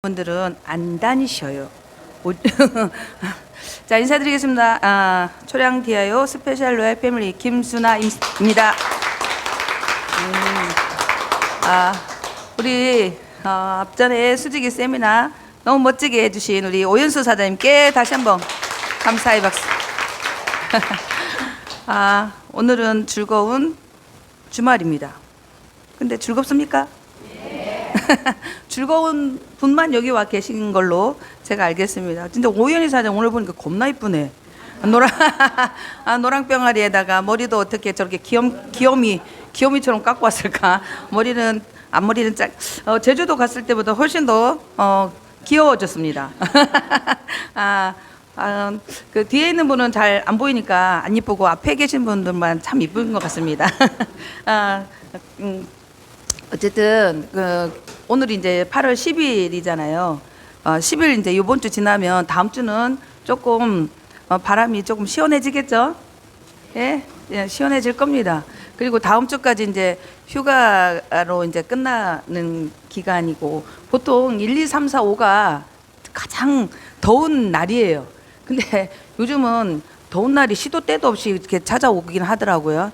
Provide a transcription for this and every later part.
분들은 안 다니셔요. 자, 인사드리겠습니다. 초량 디아요 스페셜 로얄 패밀리 김수나입니다. 우리 앞전에 수직이 세미나 너무 멋지게 해주신 우리 오윤수 사장님께 다시 한번 감사의 박수. 오늘은 즐거운 주말입니다. 근데 즐겁습니까? 즐거운 분만 여기 와 계신 걸로 제가 알겠습니다. 진짜 오연희 사장 오늘 보니까 겁나 이쁘네. 노랑병아리에다가 머리도 어떻게 저렇게 귀요미처럼 깎고 왔을까? 앞머리는 제주도 갔을 때보다 훨씬 더 귀여워졌습니다. 그 뒤에 있는 분은 잘 안 보이니까 안 이쁘고 앞에 계신 분들만 참 이쁜 것 같습니다. 어쨌든 오늘이 이제 8월 10일이잖아요. 10일 이제 이번 주 지나면 다음 주는 조금 바람이 조금 시원해지겠죠? 예, 시원해질 겁니다. 그리고 다음 주까지 이제 휴가로 이제 끝나는 기간이고 보통 1, 2, 3, 4, 5가 가장 더운 날이에요. 근데 요즘은 더운 날이 시도 때도 없이 이렇게 찾아오긴 하더라고요.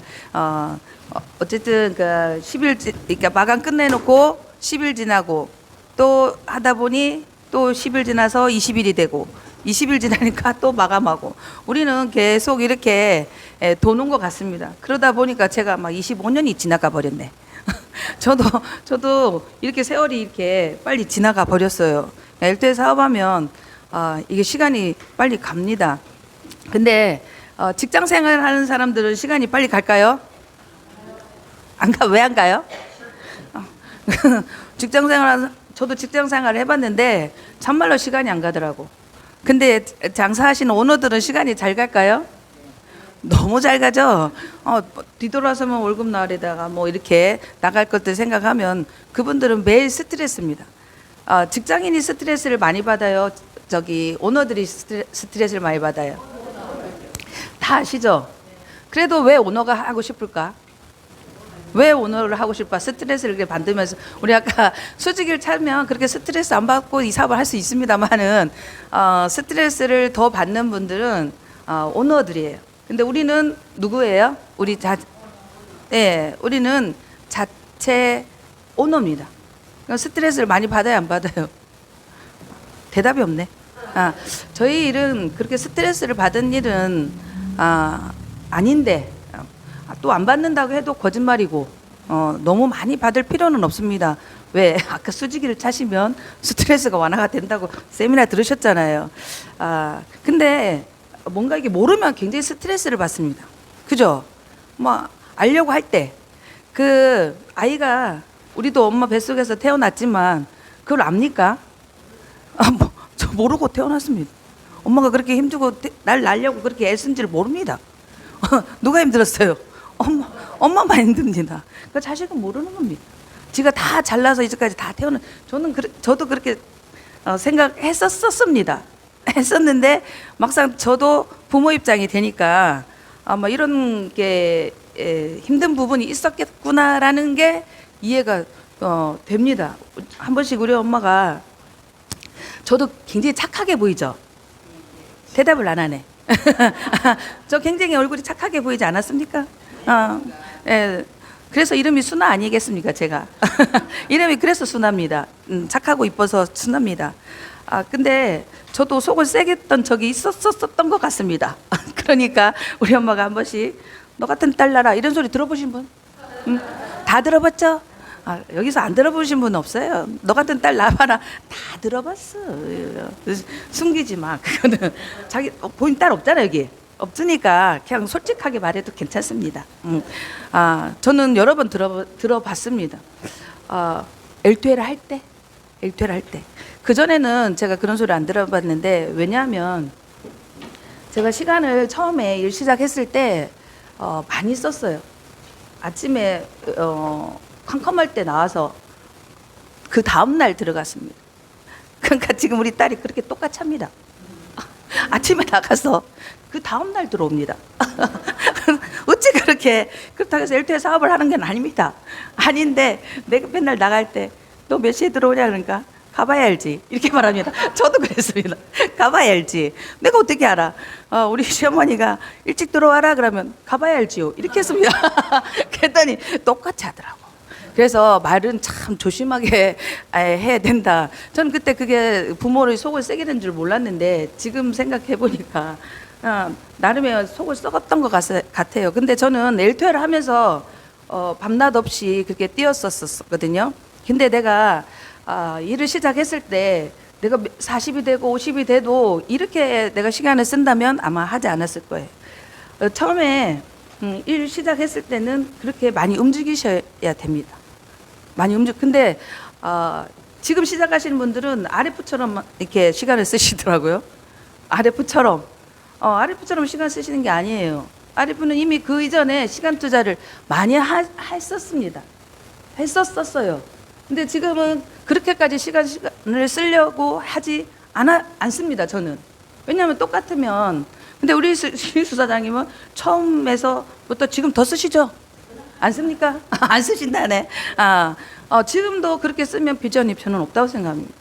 어쨌든 10일 그러니까 마감 끝내놓고 10일 지나고 또 하다 보니 또 10일 지나서 20일이 되고 20일 지나니까 또 마감하고 우리는 계속 이렇게 도는 것 같습니다. 그러다 보니까 제가 막 25년이 지나가 버렸네. 저도 이렇게 세월이 이렇게 빨리 지나가 버렸어요. LTE 사업하면 이게 시간이 빨리 갑니다. 근데 직장 생활하는 사람들은 시간이 빨리 갈까요? 왜 안 가요? 저도 직장 생활을 해봤는데 참말로 시간이 안 가더라고. 근데 장사하시는 오너들은 시간이 잘 갈까요? 너무 잘 가죠. 뒤돌아서면 월급 날에다가 뭐 이렇게 나갈 것들 생각하면 그분들은 매일 스트레스입니다. 직장인이 스트레스를 많이 받아요. 오너들이 스트레스를 많이 받아요. 다 아시죠? 그래도 왜 오너가 하고 싶을까? 왜 오너를 하고 싶어? 스트레스를 이렇게 받으면서 우리 아까 수직을 차면 그렇게 스트레스 안 받고 이 사업을 할 수 있습니다만은 스트레스를 더 받는 분들은 오너들이에요. 근데 우리는 누구예요? 우리는 자체 오너입니다. 스트레스를 많이 받아요, 안 받아요? 대답이 없네. 저희 일은 그렇게 스트레스를 받은 일은 아닌데. 또 안 받는다고 해도 거짓말이고 너무 많이 받을 필요는 없습니다. 왜? 아까 수직이를 차시면 스트레스가 완화가 된다고 세미나 들으셨잖아요. 근데 뭔가 이게 모르면 굉장히 스트레스를 받습니다. 그죠? 뭐 알려고 할 때 그 아이가 우리도 엄마 뱃속에서 태어났지만 그걸 압니까? 저 모르고 태어났습니다. 엄마가 그렇게 힘주고 날 낳으려고 그렇게 애쓴지를 모릅니다. 누가 힘들었어요? 엄마만 힘듭니다. 그 자식은 모르는 겁니다. 지가 다 잘나서 이제까지 다 태어난. 저도 그렇게 생각했었습니다. 했었는데 막상 저도 부모 입장이 되니까 아마 이런 게 힘든 부분이 있었겠구나라는 게 이해가 됩니다. 한 번씩 우리 엄마가 저도 굉장히 착하게 보이죠. 대답을 안 하네. 저 굉장히 얼굴이 착하게 보이지 않았습니까? 그래서 이름이 수나 아니겠습니까, 제가? 이름이 그래서 수나입니다. 착하고 이뻐서 수나입니다. 근데 저도 속을 세게 했던 적이 있었던 것 같습니다. 그러니까 우리 엄마가 한 번씩 너 같은 딸 낳아라 이런 소리 들어보신 분? 다 들어봤죠? 여기서 안 들어보신 분 없어요? 너 같은 딸 낳아봐라. 다 들어봤어. 숨기지 마. 그거는 자기 본인 딸 없잖아 여기. 없으니까 그냥 솔직하게 말해도 괜찮습니다. 저는 여러 번 들어봤습니다. 엘투에를 할 때. 그전에는 제가 그런 소리 안 들어봤는데 왜냐하면 제가 시간을 처음에 일 시작했을 때 많이 썼어요. 아침에 컴컴할 때 나와서 그 다음날 들어갔습니다. 그러니까 지금 우리 딸이 그렇게 똑같이 합니다. 아침에 나가서 그 다음날 들어옵니다. 어찌 그렇다고 해서 LTE 사업을 하는 건 아닙니다. 아닌데 내가 맨날 나갈 때 너 몇 시에 들어오냐 그러니까 가봐야 알지. 이렇게 말합니다. 저도 그랬습니다. 가봐야 알지. 내가 어떻게 알아? 우리 시어머니가 일찍 들어와라 그러면 가봐야 알지요. 이렇게 했습니다. 그랬더니 똑같이 하더라고. 그래서 말은 참 조심하게 해야 된다. 저는 그때 그게 부모를 속을 세게 된 줄 몰랐는데 지금 생각해 보니까 나름의 속을 썩었던 것 같아요. 근데 저는 L2L을 하면서 밤낮 없이 그렇게 뛰었었거든요. 근데 내가 일을 시작했을 때 내가 40이 되고 50이 돼도 이렇게 내가 시간을 쓴다면 아마 하지 않았을 거예요. 처음에 일 시작했을 때는 그렇게 많이 움직이셔야 됩니다. 많이 근데 지금 시작하시는 분들은 RF처럼 이렇게 시간을 쓰시더라고요. RF처럼 RF처럼 시간 쓰시는 게 아니에요. RF는 이미 그 이전에 시간 투자를 많이 했었습니다. 했었어요. 근데 지금은 그렇게까지 시간을 쓰려고 하지 않습니다. 저는. 왜냐하면 똑같으면. 근데 우리 신수 사장님은 처음에서부터 지금 더 쓰시죠? 안 씁니까? 안 쓰신다네. 지금도 그렇게 쓰면 비전이 저는 없다고 생각합니다.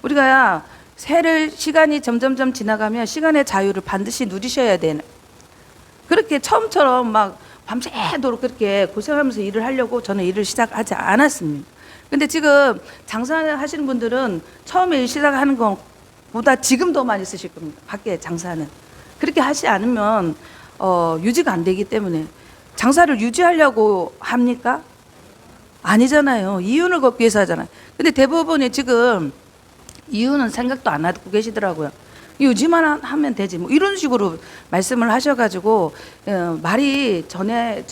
우리가 시간이 점점점 지나가면 시간의 자유를 반드시 누리셔야 되는. 그렇게 처음처럼 막 밤새도록 그렇게 고생하면서 일을 하려고 저는 일을 시작하지 않았습니다. 근데 지금 장사하시는 분들은 처음에 일 시작하는 것보다 지금 더 많이 쓰실 겁니다. 밖에 장사는. 그렇게 하지 않으면 유지가 안 되기 때문에. 장사를 유지하려고 합니까? 아니잖아요. 이윤을 걷기 위해서 하잖아요. 근데 대부분이 지금 이유는 생각도 안 하고 계시더라고요. 유지만 하면 되지. 뭐 이런 식으로 말씀을 하셔가지고 말이 전에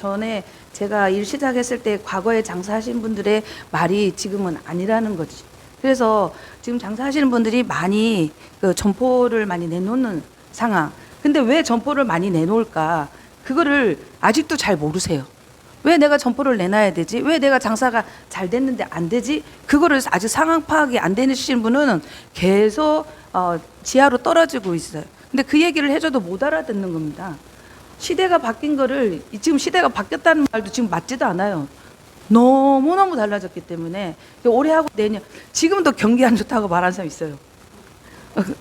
제가 일 시작했을 때 과거에 장사하신 분들의 말이 지금은 아니라는 거지. 그래서 지금 장사하시는 분들이 많이 점포를 많이 내놓는 상황. 근데 왜 점포를 많이 내놓을까? 그거를 아직도 잘 모르세요. 왜 내가 점포를 내놔야 되지? 왜 내가 장사가 잘 됐는데 안 되지? 그거를 아직 상황 파악이 안 되시는 분은 계속 지하로 떨어지고 있어요. 근데 그 얘기를 해줘도 못 알아듣는 겁니다. 시대가 바뀐 거를 지금 시대가 바뀌었다는 말도 지금 맞지도 않아요. 너무너무 달라졌기 때문에 올해 하고 내년 지금도 경기 안 좋다고 말하는 사람 있어요.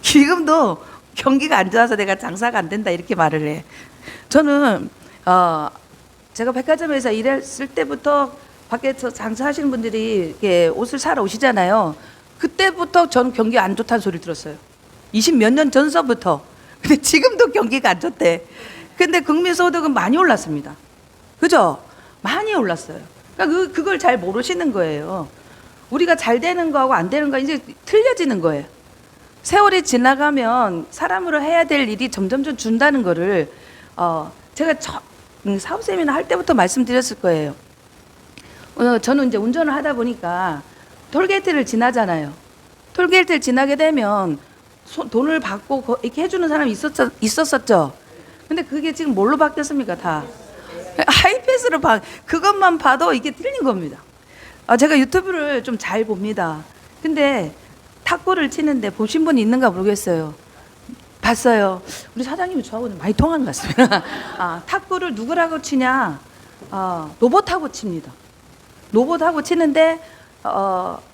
지금도 경기가 안 좋아서 내가 장사가 안 된다 이렇게 말을 해. 저는 제가 백화점에서 일했을 때부터 밖에서 장사하시는 분들이 이렇게 옷을 사러 오시잖아요. 그때부터 전 경기 안 좋다는 소리를 들었어요. 20 몇 년 전서부터. 근데 지금도 경기가 안 좋대. 근데 국민소득은 많이 올랐습니다. 그죠? 많이 올랐어요. 그러니까 그걸 잘 모르시는 거예요. 우리가 잘 되는 거하고 안 되는 거 이제 틀려지는 거예요. 세월이 지나가면 사람으로 해야 될 일이 점점 준다는 거를 제가 사업 세미나 할 때부터 말씀드렸을 거예요. 저는 이제 운전을 하다 보니까 톨게이트를 지나잖아요. 톨게이트를 지나게 되면 돈을 받고 이렇게 해주는 사람이 있었었죠. 근데 그게 지금 뭘로 바뀌었습니까? 다 하이패스로 그것만 봐도 이게 틀린 겁니다. 제가 유튜브를 좀 잘 봅니다. 근데 탁구를 치는데 보신 분이 있는가 모르겠어요. 봤어요. 우리 사장님이 저하고는 많이 통하는 것 같습니다. 탁구를 누구라고 치냐? 로봇하고 칩니다. 로봇하고 치는데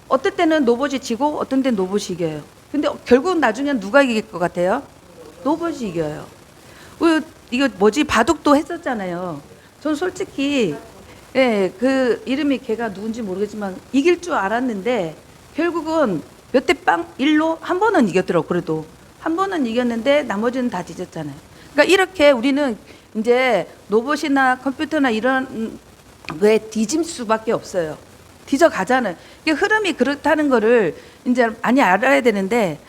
어떨 때는 로봇이 지고 어떤 때는 로봇이 이겨요. 근데 결국은 나중엔 누가 이길 것 같아요? 로봇이 이겨요. 이거 뭐지? 바둑도 했었잖아요. 전 솔직히 그 이름이 걔가 누군지 모르겠지만 이길 줄 알았는데 결국은 몇 대 빵 1로 한 번은 이겼더라고. 그래도 한 번은 이겼는데 나머지는 다 뒤졌잖아요. 그러니까 이렇게 우리는 이제 로봇이나 컴퓨터나 이런 왜 뒤질 수밖에 없어요. 뒤져가잖아요. 이게 흐름이 그렇다는 거를 이제 많이 알아야 되는데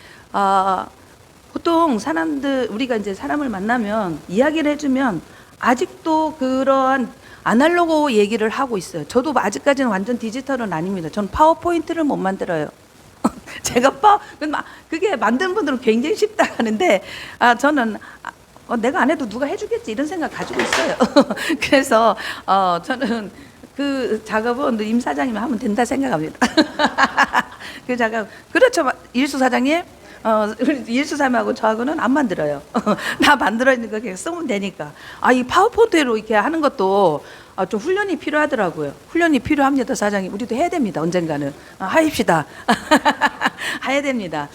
보통 사람들 우리가 이제 사람을 만나면 이야기를 해주면 아직도 그러한 아날로그 얘기를 하고 있어요. 저도 아직까지는 완전 디지털은 아닙니다. 저는 파워포인트를 못 만들어요. 제가 그게 만드는 분들은 굉장히 쉽다 하는데 저는 내가 안 해도 누가 해주겠지 이런 생각 가지고 있어요. 그래서 저는 그 작업은 임 사장님이 하면 된다 생각합니다. 그 작업 그렇죠, 일수 사장님. 우리 예수사님하고 저하고는 안 만들어요. 나 만들어 있는 거 그냥 쓰면 되니까. 이 파워포인트로 이렇게 하는 것도 좀 훈련이 필요하더라고요. 훈련이 필요합니다, 사장님. 우리도 해야 됩니다, 언젠가는. 하입시다. 해야 됩니다.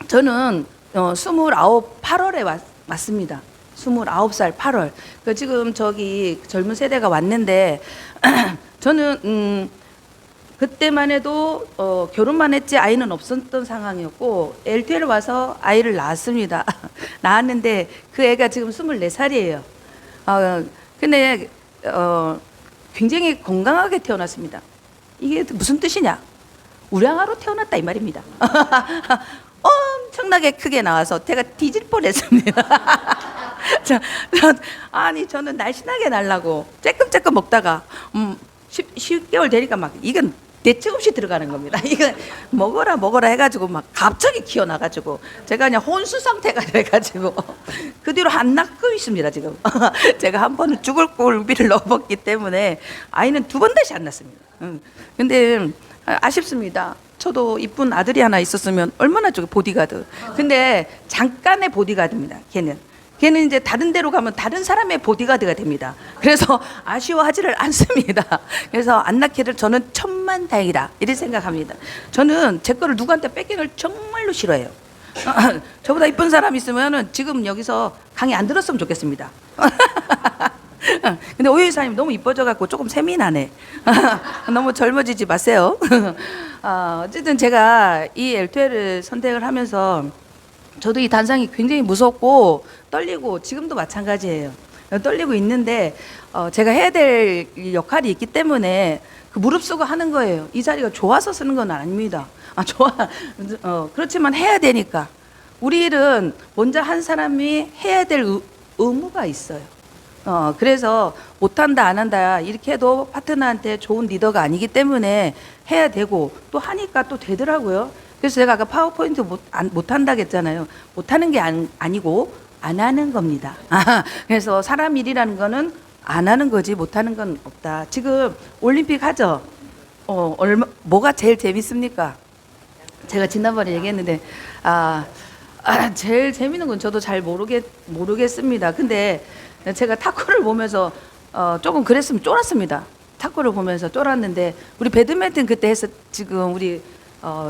저는 8월에 왔습니다. 29살 8월. 지금 저기 젊은 세대가 왔는데, 저는, 그때만 해도 결혼만 했지 아이는 없었던 상황이었고, LTE를 와서 아이를 낳았습니다. 낳았는데 그 애가 지금 24살이에요. 근데 굉장히 건강하게 태어났습니다. 이게 무슨 뜻이냐? 우량아로 태어났다 이 말입니다. 엄청나게 크게 나와서 제가 뒤질 뻔했습니다. 아니 저는 날씬하게 날라고 쬐끔쬐끔 먹다가 10개월 되니까 막 이건 대책 없이 들어가는 겁니다. 이거 먹어라 해가지고 막 갑자기 키워나가지고 제가 그냥 혼수 상태가 돼가지고 그 뒤로 안 낳고 있습니다 지금. 제가 한 번은 죽을 꼴비를 넣어봤기 때문에 아이는 2번 다시 안 낳습니다. 근데 아쉽습니다. 저도 이쁜 아들이 하나 있었으면 얼마나 좋게 보디가드. 근데 잠깐의 보디가드입니다. 걔는 이제 다른 데로 가면 다른 사람의 보디가드가 됩니다. 그래서 아쉬워하지를 않습니다. 그래서 안 낳기를 저는 천만다행이다 이렇게 생각합니다. 저는 제 거를 누구한테 뺏기는 걸 정말로 싫어해요. 저보다 이쁜 사람 있으면 지금 여기서 강의 안 들었으면 좋겠습니다. 근데 오유 이사님 너무 이뻐져갖고 조금 세민하네. 너무 젊어지지 마세요. 어쨌든 제가 이 L2L을 선택을 하면서 저도 이 단상이 굉장히 무섭고 떨리고 지금도 마찬가지예요. 떨리고 있는데 제가 해야 될 역할이 있기 때문에 그 무릅쓰고 하는 거예요. 이 자리가 좋아서 쓰는 건 아닙니다. 그렇지만 해야 되니까. 우리 일은 먼저 한 사람이 해야 될 의무가 있어요. 그래서 못한다 안 한다 이렇게 해도 파트너한테 좋은 리더가 아니기 때문에 해야 되고 또 하니까 또 되더라고요. 그래서 제가 아까 파워포인트 못한다고 했잖아요. 못하는 게 아니고 안 하는 겁니다. 그래서 사람 일이라는 거는 안 하는 거지 못하는 건 없다. 지금 올림픽 하죠? 뭐가 제일 재밌습니까? 제가 지난번에 얘기했는데 제일 재밌는 건 저도 잘 모르겠습니다. 근데 제가 탁구를 보면서 조금 그랬으면 쫄았습니다. 탁구를 보면서 쫄았는데 우리 배드민턴 그때 해서 지금 우리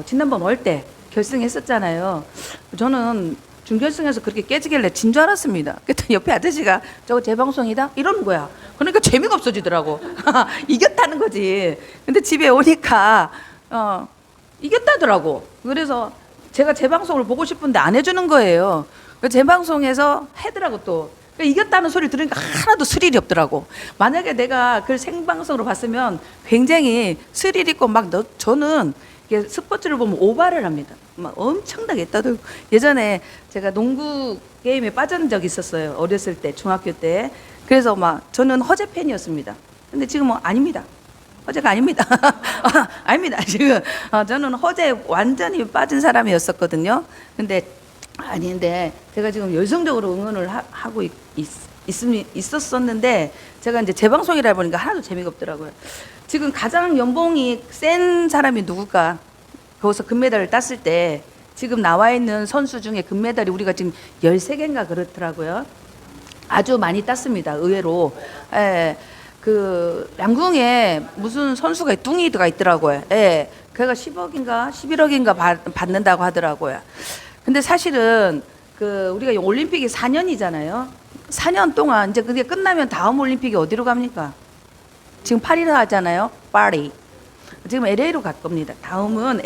지난번 올 때 결승했었잖아요. 저는 준결승에서 그렇게 깨지길래 진 줄 알았습니다. 그랬더니 옆에 아저씨가 저거 재방송이다? 이러는 거야. 그러니까 재미가 없어지더라고. 이겼다는 거지. 근데 집에 오니까 이겼다더라고. 그래서 제가 재방송을 보고 싶은데 안 해주는 거예요. 재방송에서 해더라고 또. 이겼다는 소리 들으니까 하나도 스릴이 없더라고. 만약에 내가 그걸 생방송으로 봤으면 굉장히 스릴 있고 저는 스포츠를 보면 오바를 합니다. 막 엄청나게 떠들고. 예전에 제가 농구 게임에 빠진 적이 있었어요. 어렸을 때, 중학교 때. 그래서 저는 허재 팬이었습니다. 근데 지금은 아닙니다. 허재가 아닙니다. 아닙니다. 지금 저는 허재에 완전히 빠진 사람이었었거든요. 근데 아닌데 제가 지금 열성적으로 응원을 하고 있었었는데 제가 이제 재방송이라 보니까 하나도 재미가 없더라고요. 지금 가장 연봉이 센 사람이 누굴까? 거기서 금메달을 땄을 때 지금 나와 있는 선수 중에 금메달이 우리가 지금 13개인가 그렇더라고요. 아주 많이 땄습니다. 의외로. 그 양궁에 무슨 선수가 뚱이가 있더라고요. 걔가 10억인가 11억인가 받는다고 하더라고요. 근데 사실은 우리가 올림픽이 4년이잖아요. 4년 동안 이제 그게 끝나면 다음 올림픽이 어디로 갑니까? 지금 파리로 하잖아요. 파리. 지금 LA로 갈 겁니다. 다음은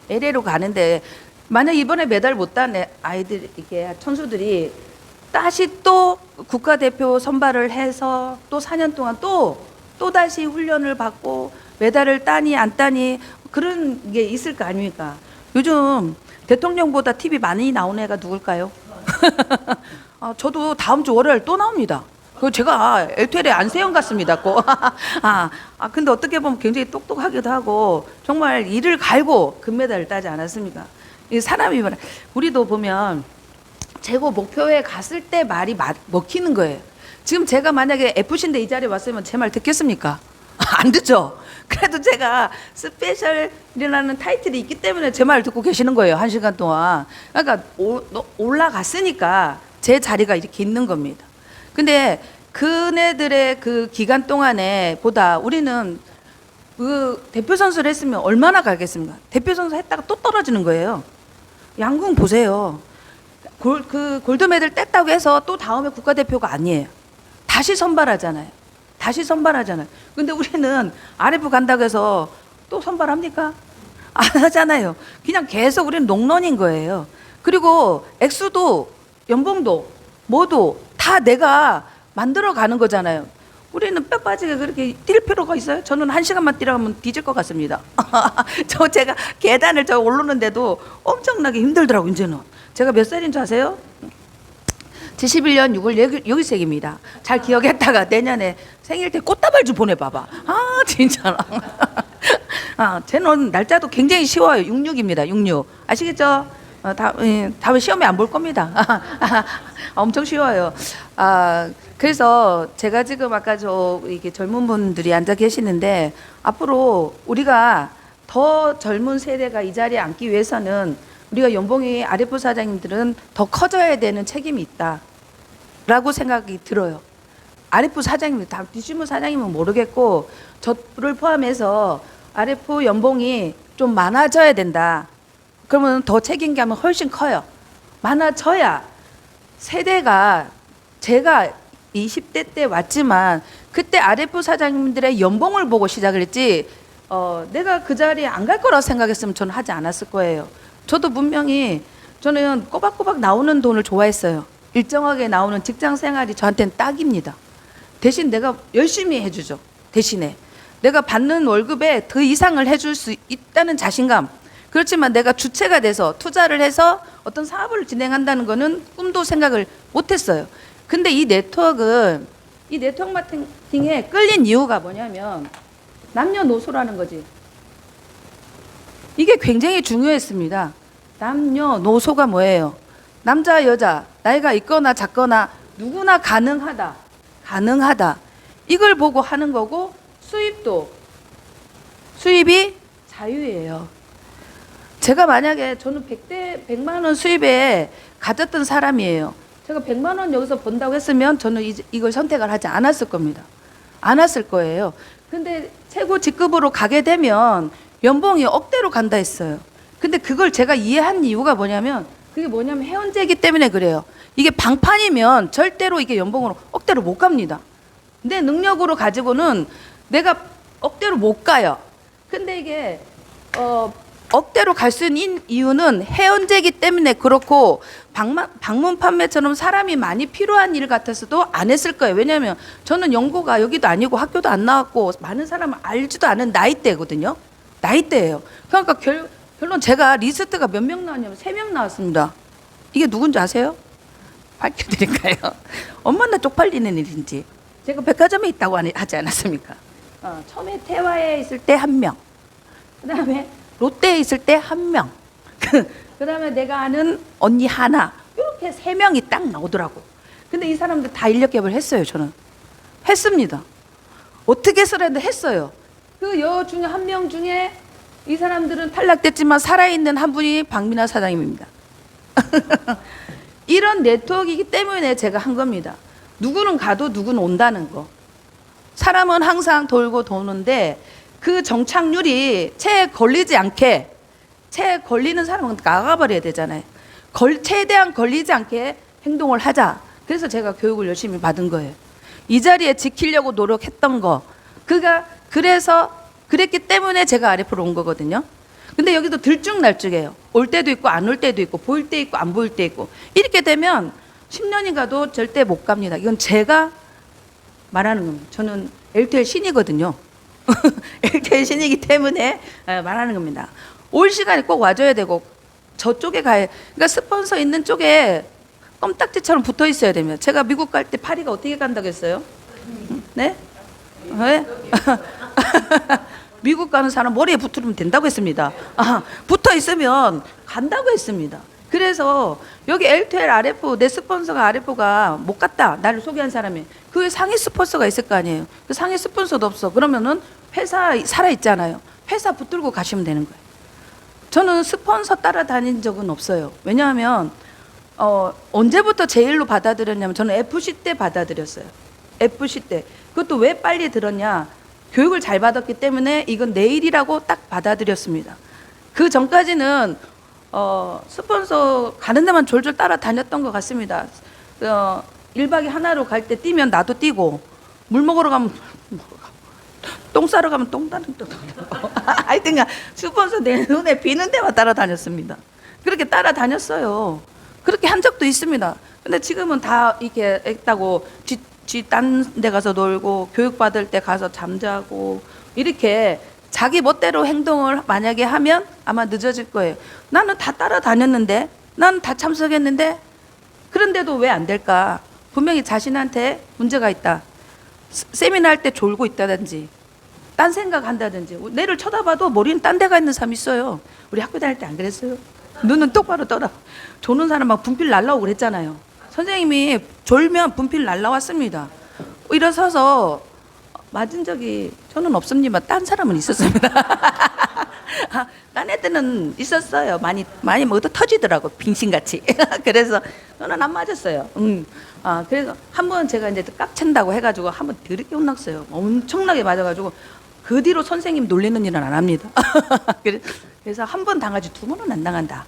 LA로 가는데 만약 이번에 메달 못 딴 아이들 이렇게 선수들이 다시 또 국가대표 선발을 해서 또 4년 동안 또 다시 훈련을 받고 메달을 따니 안 따니 그런 게 있을 거 아닙니까? 요즘 대통령보다 TV 많이 나오는 애가 누굴까요? 저도 다음 주 월요일 또 나옵니다. 제가 LTL의 안세영 같습니다. 근데 어떻게 보면 굉장히 똑똑하기도 하고 정말 이를 갈고 금메달을 따지 않았습니까? 이 사람이 우리도 보면 최고 목표에 갔을 때 말이 먹히는 거예요. 지금 제가 만약에 FC인데 이 자리에 왔으면 제 말 듣겠습니까? 안 듣죠? 그래도 제가 스페셜이라는 타이틀이 있기 때문에 제 말 듣고 계시는 거예요. 1시간 동안. 그러니까 올라갔으니까 제 자리가 이렇게 있는 겁니다. 근데 그네들의 그 기간 동안에 보다 우리는 그 대표 선수를 했으면 얼마나 가겠습니까? 대표 선수 했다가 또 떨어지는 거예요. 양궁 보세요. 그 골드메달 뗐다고 해서 또 다음에 국가대표가 아니에요. 다시 선발하잖아요. 다시 선발하잖아요. 근데 우리는 RF 간다고 해서 또 선발합니까? 안 하잖아요. 그냥 계속 우리는 농런인 거예요. 그리고 액수도 연봉도 뭐도 다 내가 만들어 가는 거잖아요. 우리는 뼈 빠지게 그렇게 뛸 필요가 있어요? 저는 1시간만 뛰라면 뒤질 것 같습니다. 제가 계단을 오르는데도 엄청나게 힘들더라고요, 이제는. 제가 몇 살인 줄 아세요? 71년 6월 6일생입니다. 잘 기억했다가 내년에 생일 때 꽃다발 좀 보내봐봐. 아, 진짜. 쟤는 날짜도 굉장히 쉬워요. 66입니다. 66. 아시겠죠? 다음에 시험에 안 볼 겁니다. 엄청 쉬워요. 그래서 제가 지금 아까 이게 젊은 분들이 앉아 계시는데 앞으로 우리가 더 젊은 세대가 이 자리에 앉기 위해서는 우리가 연봉이 RF 사장님들은 더 커져야 되는 책임이 있다라고 생각이 들어요. RF 사장님, 다 디시무 사장님은 모르겠고 저를 포함해서 RF 연봉이 좀 많아져야 된다. 그러면 더 책임감은 훨씬 커요. 많아져야 세대가 제가 20대 때 왔지만 그때 RF 사장님들의 연봉을 보고 시작을 했지 내가 그 자리에 안 갈 거라고 생각했으면 저는 하지 않았을 거예요. 저도 분명히 저는 꼬박꼬박 나오는 돈을 좋아했어요. 일정하게 나오는 직장 생활이 저한테는 딱입니다. 대신 내가 열심히 해주죠. 대신에 내가 받는 월급에 더 이상을 해줄 수 있다는 자신감. 그렇지만 내가 주체가 돼서 투자를 해서 어떤 사업을 진행한다는 거는 꿈도 생각을 못했어요. 근데 이 네트워크 마케팅에 끌린 이유가 뭐냐면 남녀노소라는 거지. 이게 굉장히 중요했습니다. 남녀노소가 뭐예요? 남자, 여자, 나이가 있거나 작거나 누구나 가능하다. 이걸 보고 하는 거고 수입이 자유예요. 제가 만약에 저는 100만 원 수입에 가졌던 사람이에요. 제가 100만 원 여기서 번다고 했으면 저는 이걸 선택을 하지 않았을 겁니다. 않았을 거예요. 근데 최고 직급으로 가게 되면 연봉이 억대로 간다 했어요. 근데 그걸 제가 이해한 이유가 뭐냐면 해운제이기 때문에 그래요. 이게 방판이면 절대로 이게 연봉으로 억대로 못 갑니다. 내 능력으로 가지고는 내가 억대로 못 가요. 근데 이게 억대로 갈 수 있는 이유는 해운제이기 때문에 그렇고 방문 판매처럼 사람이 많이 필요한 일 같아서도 안 했을 거예요. 왜냐하면 저는 연고가 여기도 아니고 학교도 안 나왔고 많은 사람을 알지도 않은 나이대거든요. 나이대예요. 그러니까 결론 제가 리스트가 몇 명 나왔냐면 3명 나왔습니다. 이게 누군지 아세요? 밝혀드릴까요? 얼마나 쪽팔리는 일인지. 제가 백화점에 있다고 하지 않았습니까? 처음에 태화에 있을 때 1명. 그 다음에 롯데에 있을 때 1명. 그 다음에 내가 아는 언니 하나. 이렇게 3명이 딱 나오더라고. 근데 이 사람들 다 인력 개발 했어요, 저는. 했습니다. 어떻게 해서라도 했어요. 그 여 중에 1명 중에 이 사람들은 탈락됐지만 살아있는 한 분이 박민아 사장님입니다. 이런 네트워크이기 때문에 제가 한 겁니다. 누구는 가도 누구는 온다는 거. 사람은 항상 돌고 도는데 그 정착률이 체에 걸리지 않게, 체에 걸리는 사람은 나가버려야 되잖아요. 최대한 걸리지 않게 행동을 하자. 그래서 제가 교육을 열심히 받은 거예요. 이 자리에 지키려고 노력했던 거. 그랬기 때문에 제가 RF로 온 거거든요. 근데 여기도 들쭉날쭉해요. 올 때도 있고 안 올 때도 있고 보일 때 있고 안 보일 때 있고. 이렇게 되면 10년이 가도 절대 못 갑니다. 이건 제가 말하는 겁니다. 저는 LTL 신이거든요. LTL 신이기 때문에 말하는 겁니다. 올 시간에 꼭 와줘야 되고 저쪽에 가야, 그러니까 스폰서 있는 쪽에 껌딱지처럼 붙어 있어야 됩니다. 제가 미국 갈 때 파리가 어떻게 간다고 했어요? 네? 네? 미국 가는 사람 머리에 붙으면 된다고 했습니다. 붙어 있으면 간다고 했습니다. 그래서 여기 L2L RF 내 스폰서가 RF가 못 갔다. 나를 소개한 사람이. 그 상위 스폰서가 있을 거 아니에요. 그 상위 스폰서도 없어. 그러면은 회사 살아 있잖아요. 회사 붙들고 가시면 되는 거예요. 저는 스폰서 따라다닌 적은 없어요. 왜냐하면 언제부터 제일로 받아들였냐면 저는 FC 때 받아들였어요. FC 때. 그것도 왜 빨리 들었냐. 교육을 잘 받았기 때문에 이건 내 일이라고 딱 받아들였습니다. 그 전까지는 스폰서 가는 데만 졸졸 따라다녔던 것 같습니다. 1박에 하나로 갈 때 뛰면 나도 뛰고, 물 먹으러 가면 똥 싸러 가면 똥 따는 또 하여튼 스폰서 내 눈에 비는 데만 따라다녔습니다. 그렇게 따라다녔어요. 그렇게 한 적도 있습니다. 근데 지금은 다 이렇게 했다고 지 딴 데 가서 놀고 교육받을 때 가서 잠자고 이렇게 자기 멋대로 행동을 만약에 하면 아마 늦어질 거예요. 나는 다 따라다녔는데, 나는 다 참석했는데, 그런데도 왜 안 될까? 분명히 자신한테 문제가 있다. 세미나 할 때 졸고 있다든지, 딴 생각한다든지, 내를 쳐다봐도 머리는 딴 데가 있는 사람 있어요. 우리 학교 다닐 때 안 그랬어요? 눈은 똑바로 떠라. 조는 사람 막 분필 날라오고 그랬잖아요. 선생님이 졸면 분필 날라왔습니다. 일어서서 맞은 적이 저는 없습니다. 딴 사람은 있었습니다. 딴 애들은 있었어요. 많이 모두 터지더라고, 빙신같이. 그래서 저는 안 맞았어요. 그래서 한번 제가 이제 깍챈다고 해가지고 한번 드럽게 혼났어요. 엄청나게 맞아가지고 그 뒤로 선생님 놀리는 일은 안 합니다. 그래서 한 번 당하지 두 번은 안 당한다.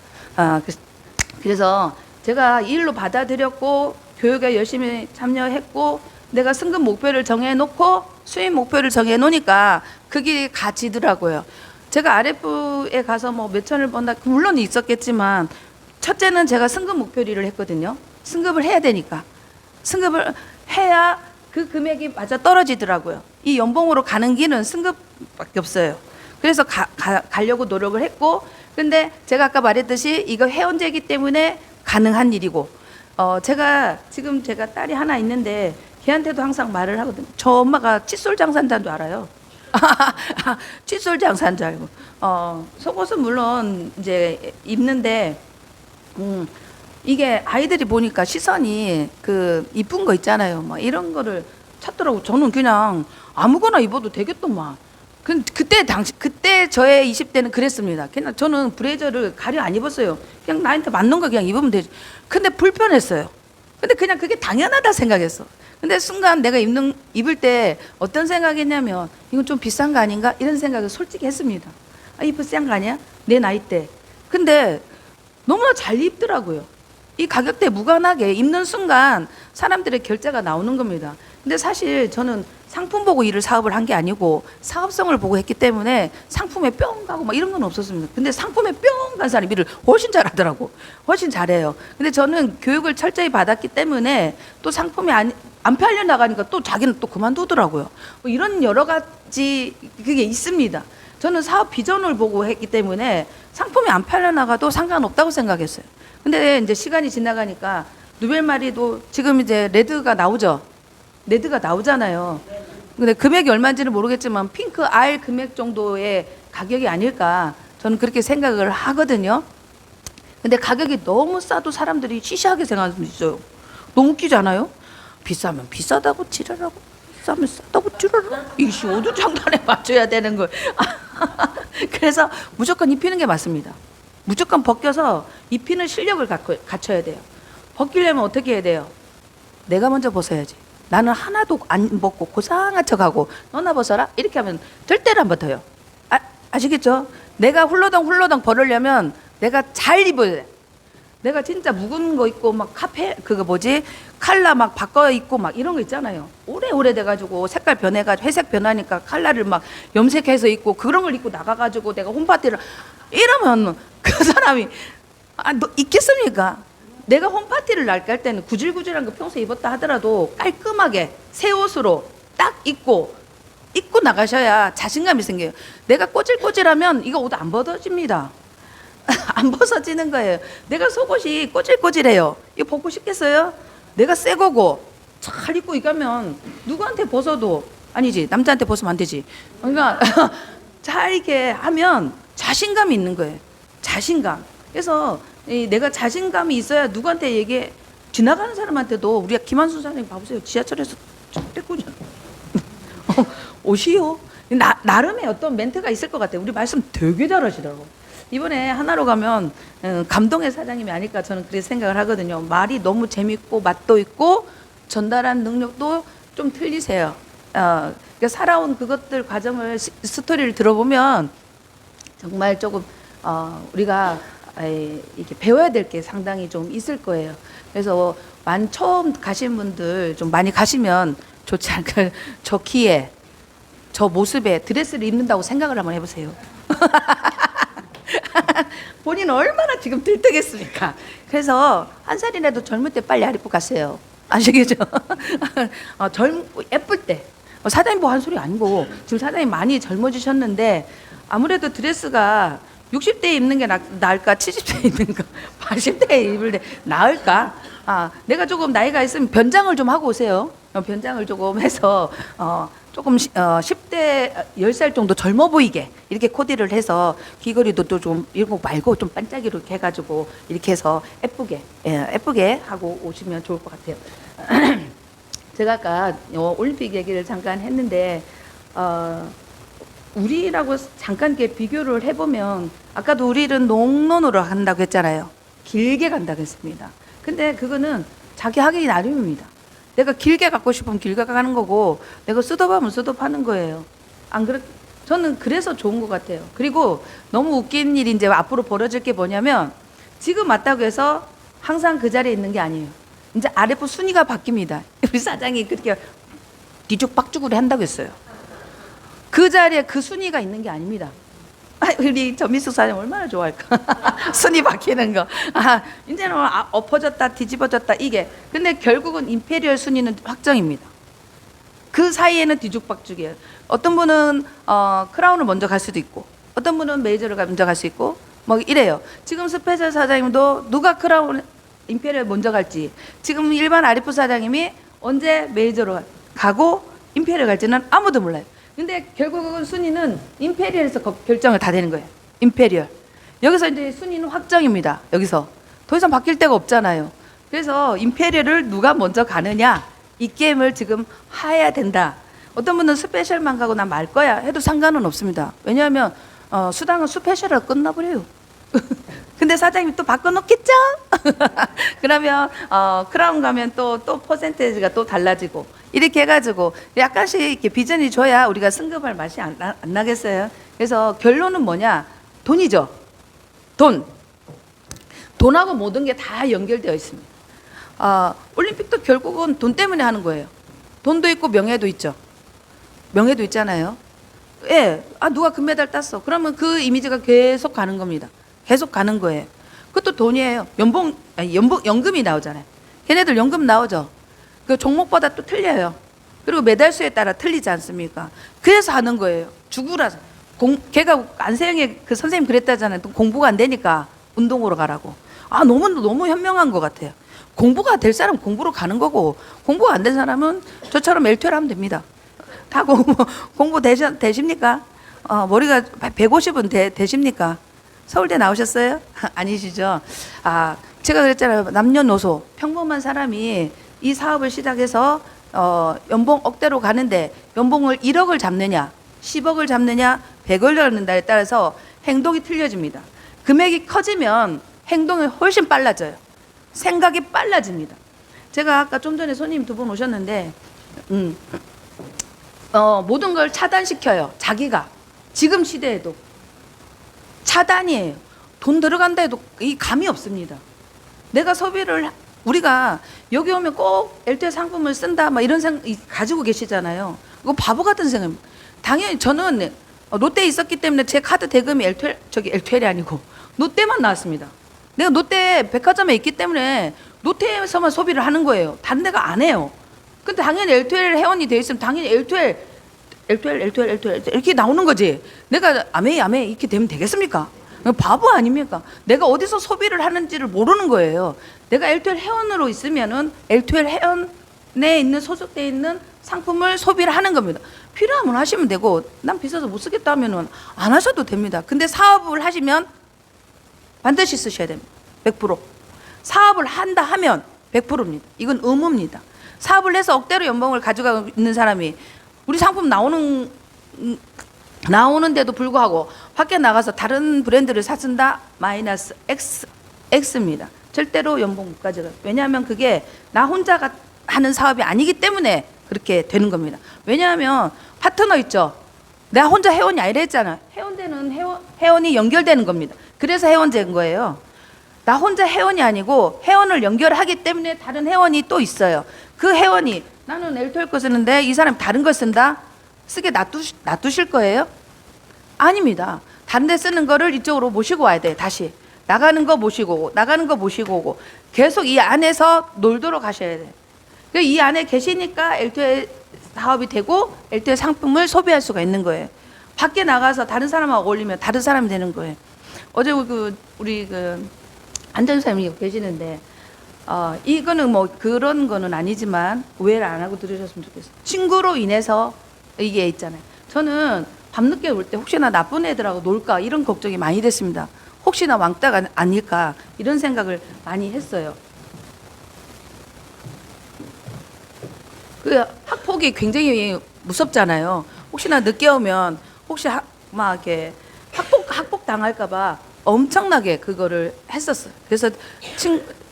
그래서 제가 이 일로 받아들였고 교육에 열심히 참여했고 내가 승급 목표를 정해놓고 수입 목표를 정해놓으니까 그게 가지더라고요. 제가 RF에 가서 뭐 몇천을 번다, 물론 있었겠지만 첫째는 제가 승급 목표 일을 했거든요. 승급을 해야 되니까. 승급을 해야 그 금액이 맞아 떨어지더라고요. 이 연봉으로 가는 길은 승급밖에 없어요. 그래서 가려고 노력을 했고, 근데 제가 아까 말했듯이 이거 회원제이기 때문에 가능한 일이고, 제가 딸이 하나 있는데 걔한테도 항상 말을 하거든요. 저 엄마가 칫솔 장사인 줄 알아요. 칫솔 장사인 줄 알고. 속옷은 물론 이제 입는데, 이게 아이들이 보니까 시선이 그 이쁜 거 있잖아요. 막 이런 거를 찾더라고. 저는 그냥 아무거나 입어도 되겠더만. 그때 저의 20대는 그랬습니다. 그냥 저는 브레이저를 가려 안 입었어요. 그냥 나한테 맞는 거 그냥 입으면 되지. 근데 불편했어요. 근데 그냥 그게 당연하다 생각했어. 근데 순간 내가 입을 때 어떤 생각했냐면 이건 좀 비싼 거 아닌가? 이런 생각을 솔직히 했습니다. 이거 비싼 거 아니야? 내 나이 때. 근데 너무나 잘 입더라고요. 이 가격대에 무관하게 입는 순간 사람들의 결제가 나오는 겁니다. 근데 사실 저는 상품 보고 사업을 한 게 아니고 사업성을 보고 했기 때문에 상품에 뿅 가고 막 이런 건 없었습니다. 근데 상품에 뿅 간 사람이 일을 훨씬 잘하더라고. 훨씬 잘해요. 근데 저는 교육을 철저히 받았기 때문에 또 상품이 안 팔려 나가니까 또 자기는 또 그만두더라고요. 뭐 이런 여러 가지 그게 있습니다. 저는 사업 비전을 보고 했기 때문에 상품이 안 팔려 나가도 상관없다고 생각했어요. 근데 이제 시간이 지나가니까 누벨마리도 지금 이제 레드가 나오죠. 레드가 나오잖아요. 근데 금액이 얼마인지는 모르겠지만 핑크 R 금액 정도의 가격이 아닐까 저는 그렇게 생각을 하거든요. 근데 가격이 너무 싸도 사람들이 시시하게 생각하는 분 있어요. 너무 웃기지 않아요? 비싸면 비싸다고 지랄하고 비싸면 싸다고 지랄하고 이씨 어느 장단에 맞춰야 되는 걸. 그래서 무조건 입히는 게 맞습니다. 무조건 벗겨서 입히는 실력을 갖춰야 돼요. 벗기려면 어떻게 해야 돼요? 내가 먼저 벗어야지. 나는 하나도 안 벗고 고상한 척하고 너나 벗어라? 이렇게 하면 절대로 안 벗어요. 아시겠죠? 내가 훌러덩 벗으려면 내가 잘 입어야 돼. 내가 진짜 묵은 거 입고 막 칼라 막 바꿔 입고 막 이런 거 있잖아요. 오래 돼가지고 색깔 변해가지고 회색 변하니까 칼라를 막 염색해서 입고 그런 걸 입고 나가가지고 내가 홈파티를 이러면 그 사람이 너 있겠습니까? 내가 홈파티를 갈 때는 구질구질한 거 평소에 입었다 하더라도 깔끔하게 새 옷으로 딱 입고 나가셔야 자신감이 생겨요. 내가 꼬질꼬질하면 이거 옷 안 벗어집니다. 안 벗어지는 거예요. 내가 속옷이 꼬질꼬질해요. 이거 벗고 싶겠어요? 내가 새 거고 잘 입고 이가면 누구한테 벗어도 아니지, 남자한테 벗으면 안 되지. 그러니까 잘 이렇게 하면 자신감이 있는 거예요. 자신감. 그래서 내가 자신감이 있어야 누구한테 얘기해. 지나가는 사람한테도 우리가 김한순 사장님 봐보세요. 지하철에서 떼꾸잖아. 오시오. 나름의 어떤 멘트가 있을 것 같아요. 우리 말씀 되게 잘하시더라고. 이번에 하나로 가면 감동의 사장님이 아닐까 저는 그렇게 생각을 하거든요. 말이 너무 재밌고 맛도 있고 전달한 능력도 좀 틀리세요. 그러니까 살아온 그것들 과정을 스토리를 들어보면 정말 조금 우리가 이렇게 배워야 될 게 상당히 좀 있을 거예요. 그래서 처음 가신 분들 좀 많이 가시면 좋지 않을까요? 저 키에 저 모습에 드레스를 입는다고 생각을 한번 해보세요. 본인은 얼마나 지금 들뜨겠습니까? 그래서 한 살이라도 젊을 때 빨리 아리프 갔어요. 아시겠죠? 예쁠 때. 사장님 뭐 한 소리 아니고 지금 사장님 많이 젊어지셨는데 아무래도 드레스가 60대에 입는 게 나을까 70대에 입는 거 80대에 입을 때 나을까? 내가 조금 나이가 있으면 변장을 좀 하고 오세요. 변장을 조금 해서 조금 10대 10살 정도 젊어 보이게 이렇게 코디를 해서 귀걸이도 또 좀 이런 거 말고 좀 반짝이로 이렇게 해가지고 이렇게 해서 예쁘게 하고 오시면 좋을 것 같아요. 제가 아까 올림픽 얘기를 잠깐 했는데 우리라고 잠깐 이렇게 비교를 해보면 아까도 우리는 농론으로 간다고 했잖아요. 길게 간다고 했습니다. 근데 그거는 자기 하기 나름입니다. 내가 길게 갖고 싶으면 길게 가는 거고 내가 쓰덥하면 쓰덥하는 거예요. 안 그래? 저는 그래서 좋은 것 같아요. 그리고 너무 웃긴 일이 이제 앞으로 벌어질 게 뭐냐면 지금 맞다고 해서 항상 그 자리에 있는 게 아니에요. 이제 RF 순위가 바뀝니다. 우리 사장이 그렇게 뒤죽박죽으로 한다고 했어요. 그 자리에 그 순위가 있는 게 아닙니다. 우리 전민숙 사장 얼마나 좋아할까? 순위 바뀌는 거. 이제는 엎어졌다 뒤집어졌다 이게. 근데 결국은 임페리얼 순위는 확정입니다. 그 사이에는 뒤죽박죽이에요. 어떤 분은 크라운을 먼저 갈 수도 있고 어떤 분은 메이저를 먼저 갈 수 있고 뭐 이래요. 지금 스페셜 사장님도 누가 크라운 임페리얼 먼저 갈지 지금 일반 아리프 사장님이 언제 메이저로 가고 임페리얼 갈지는 아무도 몰라요. 근데 결국은 순위는 임페리얼에서 결정을 다 되는 거예요. 임페리얼. 여기서 이제 순위는 확정입니다. 여기서. 더 이상 바뀔 데가 없잖아요. 그래서 임페리얼을 누가 먼저 가느냐 이 게임을 지금 해야 된다. 어떤 분은 스페셜만 가고 나 말 거야 해도 상관은 없습니다. 왜냐하면 수당은 스페셜로 끝나버려요. 근데 사장님이 또 바꿔놓겠죠? 그러면 크라운 가면 또 퍼센테이지가 또 달라지고 이렇게 해가지고 약간씩 이렇게 비전이 줘야 우리가 승급할 맛이 안 나겠어요. 그래서 결론은 뭐냐? 돈이죠. 돈하고 모든 게 다 연결되어 있습니다. 올림픽도 결국은 돈 때문에 하는 거예요. 돈도 있고 명예도 있죠. 명예도 있잖아요. 예, 누가 금메달 땄어. 그러면 그 이미지가 계속 가는 겁니다. 계속 가는 거예요. 그것도 돈이에요. 연금이 나오잖아요. 걔네들 연금 나오죠. 그 종목마다 또 틀려요. 그리고 메달수에 따라 틀리지 않습니까? 그래서 하는 거예요. 죽으라서. 걔가 안세영의 그 선생님 그랬다잖아요. 공부가 안 되니까 운동으로 가라고. 너무 현명한 것 같아요. 공부가 될 사람 공부로 가는 거고 공부가 안 된 사람은 저처럼 L2L 하면 됩니다. 다 공부 되십니까? 머리가 150은 되십니까? 서울대 나오셨어요? 아니시죠? 제가 그랬잖아요. 남녀노소 평범한 사람이 이 사업을 시작해서 연봉 억대로 가는데 연봉을 1억을 잡느냐 10억을 잡느냐 100억을 잡는다에 따라서 행동이 틀려집니다. 금액이 커지면 행동이 훨씬 빨라져요. 생각이 빨라집니다. 제가 아까 좀 전에 손님 두 분 오셨는데 모든 걸 차단시켜요. 자기가 지금 시대에도 차단이에요. 돈 들어간다 해도 이 감이 없습니다. 내가 소비를 우리가 여기 오면 꼭 L2L 상품을 쓴다 막 이런 생각 가지고 계시잖아요. 이거 바보 같은 생각입니다. 당연히 저는 롯데에 있었기 때문에 제 카드 대금이 L2L이 아니고 롯데만 나왔습니다. 내가 롯데 백화점에 있기 때문에 롯데에서만 소비를 하는 거예요. 다른 데가 안 해요. 근데 당연히 L2L 회원이 되어 있으면 당연히 L2L 이렇게 나오는 거지. 내가 아메 이렇게 되면 되겠습니까? 바보 아닙니까? 내가 어디서 소비를 하는지를 모르는 거예요. 내가 L2L 회원으로 있으면은 L2L 회원에 있는 소속돼 있는 상품을 소비를 하는 겁니다. 필요하면 하시면 되고 난 비싸서 못 쓰겠다 하면은 안 하셔도 됩니다. 근데 사업을 하시면 반드시 쓰셔야 됩니다. 100%. 사업을 한다 하면 100%입니다. 이건 의무입니다. 사업을 해서 억대로 연봉을 가져가고 있는 사람이 우리 상품 나오는데도 불구하고 밖에 나가서 다른 브랜드를 사쓴다? 마이너스 X입니다. 절대로 연봉 못 가져가요. 왜냐하면 그게 나 혼자가 하는 사업이 아니기 때문에 그렇게 되는 겁니다. 왜냐하면 파트너 있죠. 내가 혼자 회원이 아니라 했잖아. 회원되는 회원이 연결되는 겁니다. 그래서 회원제인 거예요. 나 혼자 회원이 아니고 회원을 연결하기 때문에 다른 회원이 또 있어요. 그 회원이 나는 엘토일 거 쓰는데 이 사람이 다른 거 쓴다? 쓰게 놔두실 거예요? 아닙니다. 다른 데 쓰는 거를 이쪽으로 모시고 와야 돼. 다시 나가는 거 모시고 오고 나가는 거 모시고 오고 계속 이 안에서 놀도록 하셔야 돼. 이 안에 계시니까 엘토의 사업이 되고 엘토의 상품을 소비할 수가 있는 거예요. 밖에 나가서 다른 사람하고 어울리면 다른 사람이 되는 거예요. 어제 우리 안전사님이 계시는데 이거는 뭐 그런 거는 아니지만 오해를 안 하고 들으셨으면 좋겠어요. 친구로 인해서 이게 있잖아요. 저는 밤늦게 올 때 혹시나 나쁜 애들하고 놀까 이런 걱정이 많이 됐습니다. 혹시나 왕따가 아닐까 이런 생각을 많이 했어요. 그 학폭이 굉장히 무섭잖아요. 혹시나 늦게 오면 혹시 막 이렇게 학폭 당할까봐 엄청나게 그거를 했었어요. 그래서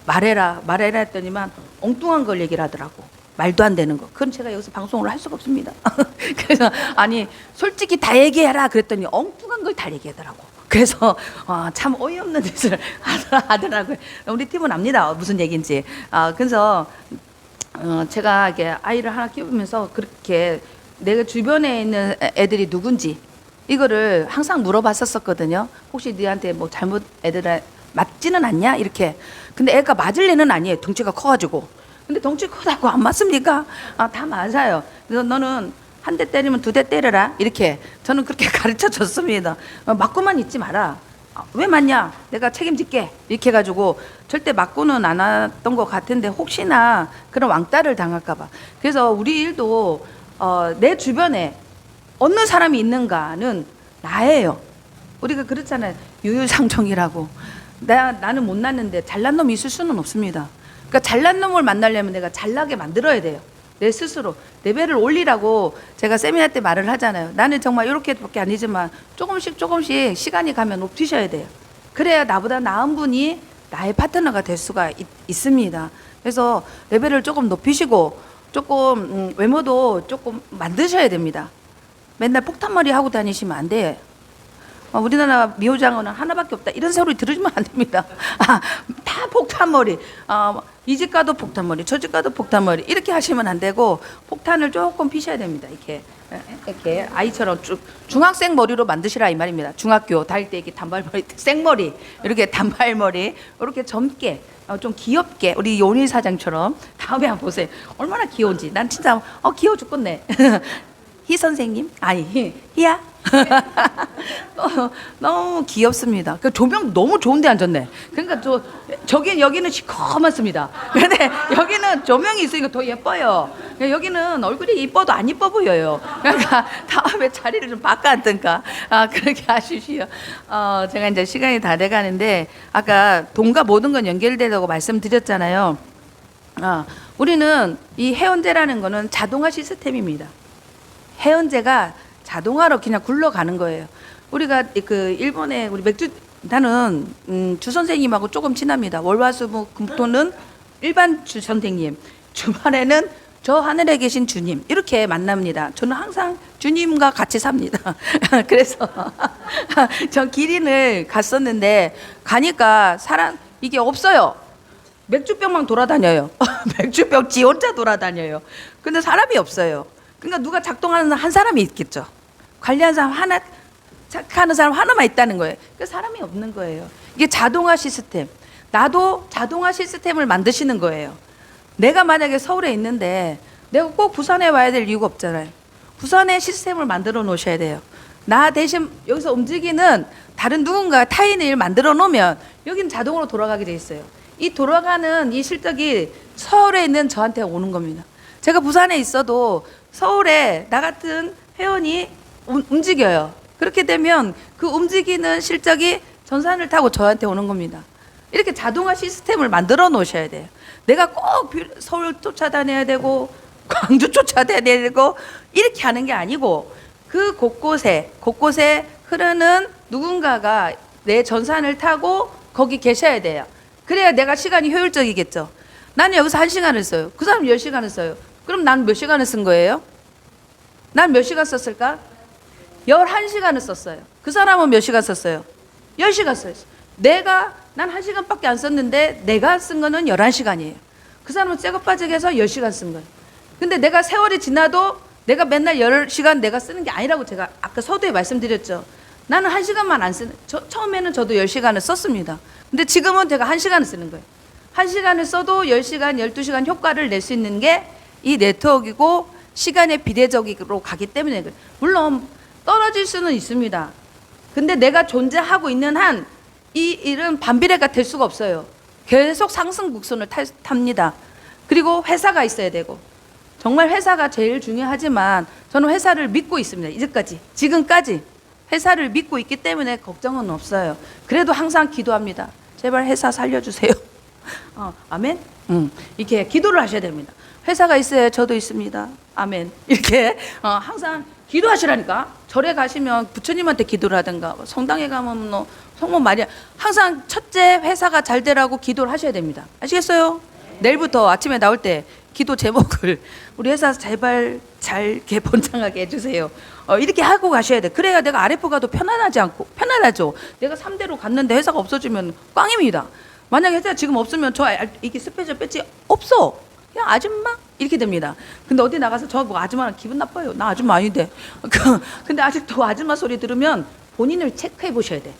말해라 했더니만 엉뚱한 걸 얘기를 하더라고. 말도 안 되는 거. 그건 제가 여기서 방송을 할 수가 없습니다. 그래서 아니 솔직히 다 얘기해라 그랬더니 엉뚱한 걸 다 얘기하더라고. 그래서 참 어이없는 짓을 하더라고요. 우리 팀은 압니다. 무슨 얘기인지. 그래서 제가 이게 아이를 하나 키우면서 그렇게 내가 주변에 있는 애들이 누군지 이거를 항상 물어봤었거든요. 혹시 너한테 뭐 잘못 애들 맞지는 않냐? 이렇게. 근데 애가 맞을 애는 아니에요. 덩치가 커가지고. 근데 덩치 크다고 안 맞습니까? 다 맞아요. 그래서 너는 한 대 때리면 2대 때려라. 이렇게 저는 그렇게 가르쳐 줬습니다. 맞고만 있지 마라. 왜 맞냐? 내가 책임질게. 이렇게 해가지고 절대 맞고는 안 했던 것 같은데 혹시나 그런 왕따를 당할까봐. 그래서 우리 일도 내 주변에 어느 사람이 있는가는 나예요. 우리가 그렇잖아요. 유유상종이라고. 나는 못났는데 잘난 놈이 있을 수는 없습니다. 그러니까 잘난 놈을 만나려면 내가 잘나게 만들어야 돼요. 내 스스로 레벨을 올리라고 제가 세미나 때 말을 하잖아요. 나는 정말 이렇게밖에 아니지만 조금씩 시간이 가면 높이셔야 돼요. 그래야 나보다 나은 분이 나의 파트너가 될 수가 있습니다. 그래서 레벨을 조금 높이시고 조금 외모도 조금 만드셔야 됩니다. 맨날 폭탄머리 하고 다니시면 안 돼요. 우리나라 미호장어는 하나밖에 없다 이런 소리 들으시면 안 됩니다. 다 폭탄머리. 이 집 가도 폭탄머리, 저 집 가도 폭탄머리 이렇게 하시면 안 되고 폭탄을 조금 피셔야 됩니다. 이렇게 아이처럼 중학생 머리로 만드시라 이 말입니다. 중학교 다닐 때 이렇게 단발머리, 생머리 이렇게 단발머리 이렇게 젊게 좀 귀엽게 우리 요니 사장처럼 다음에 한번 보세요. 얼마나 귀여운지. 난 진짜 귀여워 죽겠네. 희 선생님? 아니 희야? 너무 귀엽습니다. 그 조명 너무 좋은데 앉았네. 그러니까 여기는 시커멓습니다. 근데 여기는 조명이 있으니까 더 예뻐요. 여기는 얼굴이 이뻐도 안 이뻐 보여요. 그러니까 다음에 자리를 좀 바꿔든가 그렇게 하십시오. 제가 이제 시간이 다 돼가는데 아까 돈과 모든 건 연결되다고 말씀드렸잖아요. 우리는 이 회원제라는 거는 자동화 시스템입니다. 회원제가 자동화로 그냥 굴러가는 거예요. 우리가 일본에 우리 나는 주 선생님하고 조금 친합니다. 월화수목 금토는 일반 주 선생님, 주말에는 저 하늘에 계신 주님 이렇게 만납니다. 저는 항상 주님과 같이 삽니다. 그래서 저 기린을 갔었는데 가니까 이게 없어요. 맥주병만 돌아다녀요. 맥주병 지 혼자 돌아다녀요. 근데 사람이 없어요. 그러니까 누가 작동하는 한 사람이 있겠죠. 관리하는 사람 하나, 착하는 사람 하나만 있다는 거예요. 그 사람이 없는 거예요. 이게 자동화 시스템. 나도 자동화 시스템을 만드시는 거예요. 내가 만약에 서울에 있는데 내가 꼭 부산에 와야 될 이유가 없잖아요. 부산에 시스템을 만들어 놓으셔야 돼요. 나 대신 여기서 움직이는 다른 누군가 타인의 일 만들어 놓으면 여기는 자동으로 돌아가게 돼 있어요. 이 돌아가는 이 실적이 서울에 있는 저한테 오는 겁니다. 제가 부산에 있어도 서울에 나 같은 회원이 움직여요. 그렇게 되면 그 움직이는 실적이 전산을 타고 저한테 오는 겁니다. 이렇게 자동화 시스템을 만들어 놓으셔야 돼요. 내가 꼭 서울 쫓아다녀야 되고 광주 쫓아다녀야 되고 이렇게 하는 게 아니고 그 곳곳에 흐르는 누군가가 내 전산을 타고 거기 계셔야 돼요. 그래야 내가 시간이 효율적이겠죠. 나는 여기서 1시간을 써요. 그 사람 10시간을 써요. 그럼 나는 몇 시간을 쓴 거예요? 난 몇 시간 썼을까? 11시간을 썼어요. 그 사람은 몇 시간 썼어요? 10시간 썼어요. 난 1시간밖에 안 썼는데 내가 쓴 거는 11시간이에요. 그 사람은 쇠고 빠지게 해서 10시간 쓴 거예요. 근데 내가 세월이 지나도 내가 맨날 10시간 내가 쓰는 게 아니라고 제가 아까 서두에 말씀드렸죠. 나는 1시간만 안 쓰는, 처음에는 저도 10시간을 썼습니다. 근데 지금은 제가 1시간을 쓰는 거예요. 1시간을 써도 10시간, 12시간 효과를 낼 수 있는 게 이 네트워크이고 시간의 비례적으로 가기 때문에 그래요. 물론 떨어질 수는 있습니다. 근데 내가 존재하고 있는 한 이 일은 반비례가 될 수가 없어요. 계속 상승 곡선을 탑니다. 그리고 회사가 있어야 되고 정말 회사가 제일 중요하지만 저는 회사를 믿고 있습니다. 지금까지 회사를 믿고 있기 때문에 걱정은 없어요. 그래도 항상 기도합니다. 제발 회사 살려주세요. 아멘. 이렇게 기도를 하셔야 됩니다. 회사가 있어야 저도 있습니다. 아멘. 이렇게 항상 기도하시라니까. 절에 가시면 부처님한테 기도를 하든가 성당에 가면 성모 마리아 항상 첫째 회사가 잘 되라고 기도를 하셔야 됩니다. 아시겠어요? 내일부터 아침에 나올 때 기도 제목을 우리 회사 제발 잘 번창하게 해주세요. 이렇게 하고 가셔야 돼. 그래야 내가 아랫부 가도 편안하죠. 내가 3대로 갔는데 회사가 없어지면 꽝입니다. 만약에 회사가 지금 없으면 이게 스페셜 배지 없어. 그냥 아줌마 이렇게 됩니다. 근데 어디 나가서 저 뭐 아줌마랑 기분 나빠요. 나 아줌마 아닌데. 근데 아직도 아줌마 소리 들으면 본인을 체크해 보셔야 돼.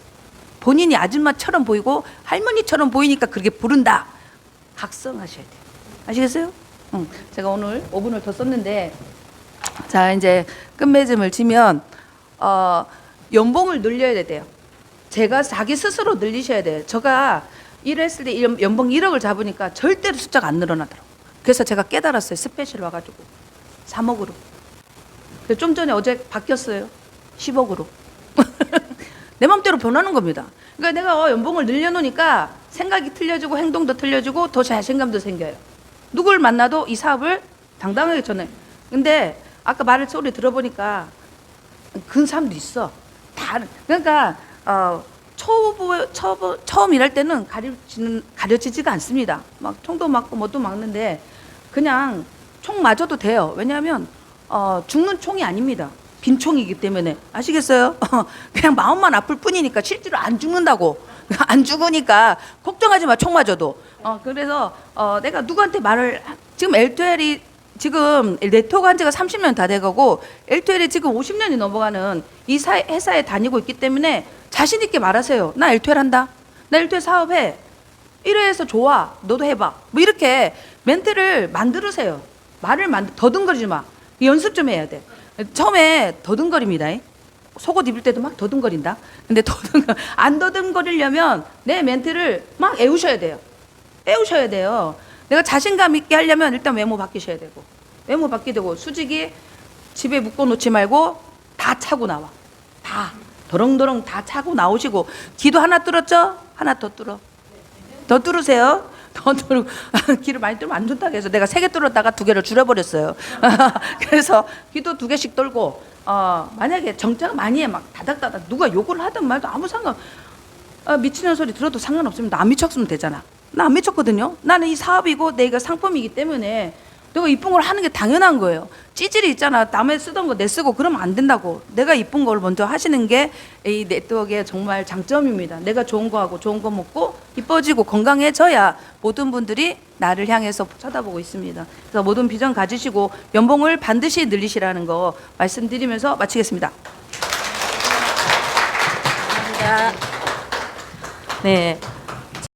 본인이 아줌마처럼 보이고 할머니처럼 보이니까 그렇게 부른다. 각성하셔야 돼요. 아시겠어요? 제가 오늘 5분을 더 썼는데 자 이제 끝맺음을 치면 연봉을 늘려야 돼요. 제가 자기 스스로 늘리셔야 돼요. 제가 일을 했을 때 연봉 1억을 잡으니까 절대로 숫자가 안 늘어나더라고요. 그래서 제가 깨달았어요. 스페셜 와가지고 3억으로. 좀 전에 어제 바뀌었어요. 10억으로. 내 맘대로 변하는 겁니다. 그러니까 내가 연봉을 늘려놓으니까 생각이 틀려지고 행동도 틀려지고 더 자신감도 생겨요. 누굴 만나도 이 사업을 당당하게 전해. 근데 아까 소리 들어보니까 그런 사람도 있어. 그러니까 처음 일할 때는 가려지지가 않습니다. 막 총도 맞고 뭐도 맞는데 그냥 총 맞아도 돼요. 왜냐하면 죽는 총이 아닙니다. 빈 총이기 때문에. 아시겠어요? 그냥 마음만 아플 뿐이니까 실제로 안 죽는다고. 안 죽으니까 걱정하지 마. 총 맞아도. 그래서 내가 누구한테 지금 L2L이 지금 네트워크 한 지가 30년 다 돼가고 L2L이 지금 50년이 넘어가는 이 회사에 다니고 있기 때문에 자신 있게 말하세요. 나 L2L 한다. 나 L2L 사업해. 1회에서 좋아. 너도 해봐. 뭐 이렇게 멘트를 만들으세요. 더듬거리지 마. 연습 좀 해야 돼. 처음에 더듬거립니다. 속옷 입을 때도 막 더듬거린다. 근데 안 더듬거리려면 내 멘트를 막 애우셔야 돼요. 내가 자신감 있게 하려면 일단 외모 바뀌셔야 되고, 외모 바뀌고 수직이 집에 묶어놓지 말고 다 차고 나와. 다 도렁도렁 다 차고 나오시고. 기도 하나 뚫었죠? 하나 더 뚫어. 더 뚫으세요. 기를 많이 뚫으면 안 좋다고 해서 내가 3개 뚫었다가 2개를 줄여버렸어요. 그래서 기도 2개씩 뚫고 만약에 정작 많이 해 막 다닥다닥 누가 욕을 하든 말도 아무 미치는 소리 들어도 상관없습니다. 안 미쳤으면 되잖아. 나 안 미쳤거든요. 나는 이 사업이고 내가 상품이기 때문에 내가 이쁜 걸 하는 게 당연한 거예요. 찌질이 있잖아. 남의 쓰던 거 내 쓰고 그러면 안 된다고. 내가 이쁜 걸 먼저 하시는 게 이 네트워크의 정말 장점입니다. 내가 좋은 거 하고 좋은 거 먹고 이뻐지고 건강해져야 모든 분들이 나를 향해서 쳐다보고 있습니다. 그래서 모든 비전 가지시고 연봉을 반드시 늘리시라는 거 말씀드리면서 마치겠습니다. 감사합니다. 네.